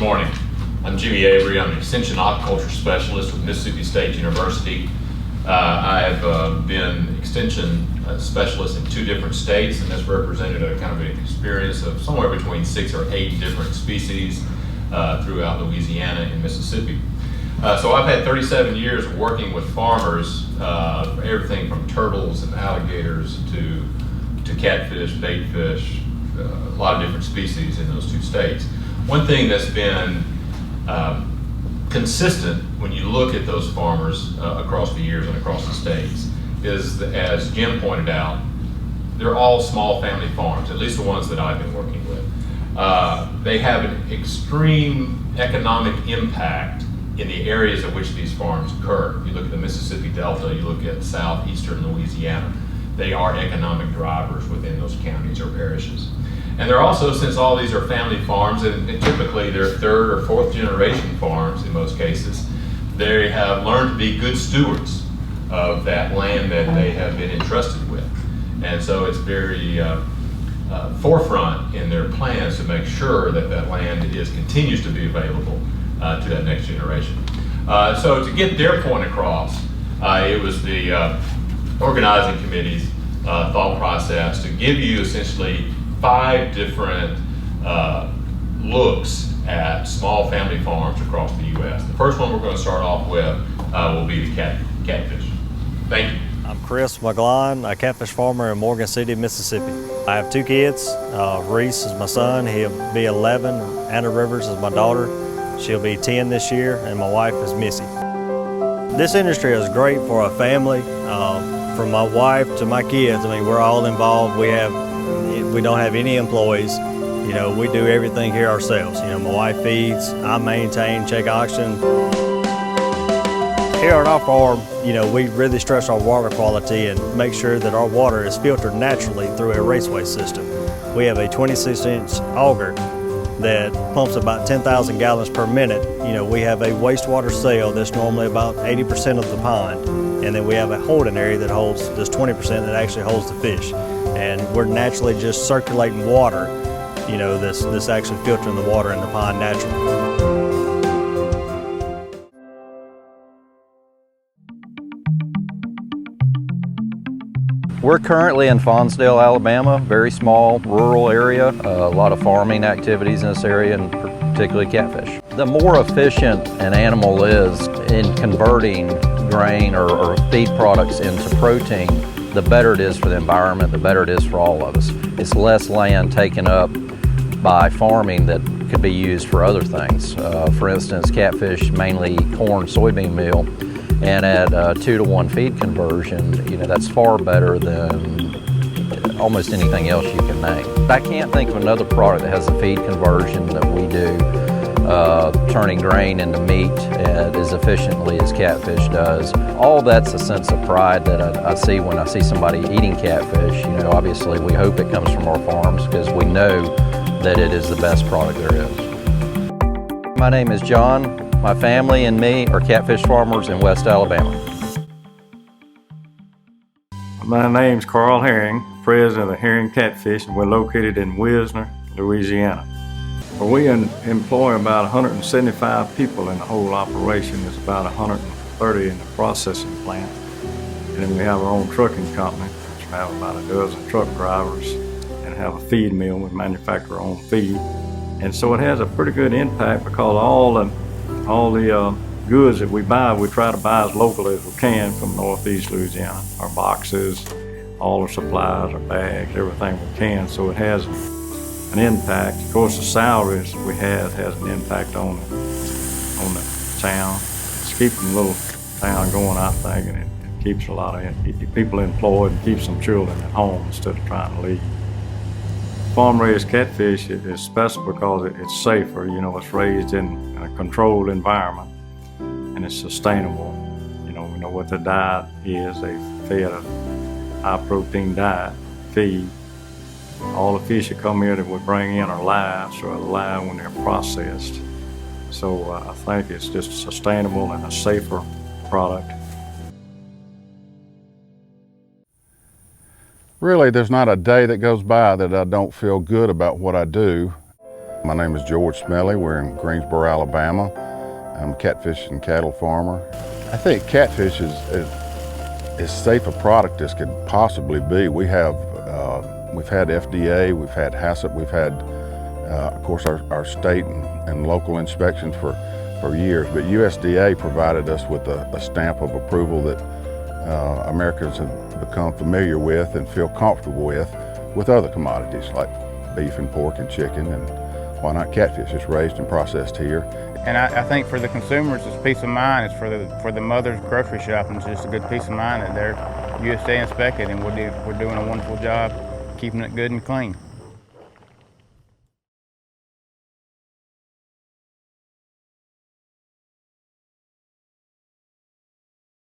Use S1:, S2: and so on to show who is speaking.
S1: morning. I'm Jimmy Avery. I'm an Extension Aquaculture Specialist with Mississippi State University. I have been Extension Specialist in 2 different states, and that's represented a kind of an experience of somewhere between 6 or 8 different species throughout Louisiana and Mississippi. So I've had 37 years working with farmers, everything from turtles and alligators to catfish, bait fish, a lot of different species in those 2 states. One thing that's been consistent when you look at those farmers across the years and across the states is that, as Jim pointed out, they're all small family farms, at least the ones that I've been working with. They have an extreme economic impact in the areas in which these farms occur. If you look at the Mississippi Delta, you look at southeastern Louisiana, they are economic drivers within those counties or parishes. And they're also, since all these are family farms, and typically they're 3rd or 4th generation farms in most cases, they have learned to be good stewards of that land that they have been entrusted with. And so it's very forefront in their plans to make sure that that land continues to be available to that next generation. So to get their point across, it was the organizing committee's thought process to give you essentially 5 different looks at small family farms across the U.S. The first one we're going to start off with will be the catfish. Thank you.
S2: I'm Chris McGlon, a catfish farmer in Morgan City, Mississippi. I have 2 kids. Reese is my son, he'll be 11. Anna Rivers is my daughter, she'll be 10 this year, and my wife is Missy. This industry is great for a family. From my wife to my kids, I mean, we're all involved. We don't have any employees. You know, we do everything here ourselves. You know, my wife feeds, I maintain, check oxygen. Here on our farm, you know, we really stress our water quality and make sure that our water is filtered naturally through a raceway system. We have a 26-inch auger that pumps about 10,000 gallons per minute. You know, we have a wastewater cell that's normally about 80% of the pond, and then we have a holding area that holds this 20% that actually holds the fish. And we're naturally just circulating water, you know, this actually filtering the water in the pond naturally.
S3: We're currently in Fonsdale, Alabama, very small rural area, a lot of farming activities in this area, and particularly catfish. The more efficient an animal is in converting grain or feed products into protein, the better it is for the environment, the better it is for all of us. It's less land taken up by farming that could be used for other things. For instance, catfish, mainly corn, soybean meal, and at a 2-to-1 feed conversion, you know, that's far better than almost anything else you can name. I can't think of another product that has a feed conversion that we do, turning grain into meat as efficiently as catfish does. All that's a sense of pride that I see when I see somebody eating catfish. You know, obviously we hope it comes from our farms because we know that it is the best product there is. My name is John. My family and me are catfish farmers in West Alabama.
S4: My name's Carl Herring, president of Herring Catfish, and we're located in Wisner, Louisiana. We employ about 175 people in the whole operation. There's about 130 in the processing plant. And then we have our own trucking company, which we have about a dozen truck drivers, and have a feed mill. We manufacture our own feed. And so it has a pretty good impact because all the goods that we buy, we try to buy as locally as we can from Northeast Louisiana. Our boxes, all our supplies, our bags, everything we can. So it has an impact. Of course, the salaries we have has an impact on the town. It's keeping the little town going, I think, and it keeps a lot of people employed and keeps some children at home instead of trying to leave. Farm-raised catfish is special because it's safer. You know, it's raised in a controlled environment and it's sustainable. You know, we know what the diet is. They fed a high-protein diet, feed. All the fish that come here that we bring in are live, so they're live when they're processed. So I think it's just sustainable and a safer product.
S5: Really, there's not a day that goes by that I don't feel good about what I do. My name is George Smelly. We're in Greensboro, Alabama. I'm a catfish and cattle farmer. I think catfish is as safe a product as could possibly be. We've had FDA, we've had HACCP, we've had, of course, our state and local inspections for years, but USDA provided us with a stamp of approval that Americans have become familiar with and feel comfortable with other commodities like beef and pork and chicken, and why not catfish? It's raised and processed here.
S6: And I think for the consumers, it's peace of mind. It's for the mothers grocery shopping. It's just a good peace of mind that they're USDA inspected, and we're doing a wonderful job keeping it good and clean.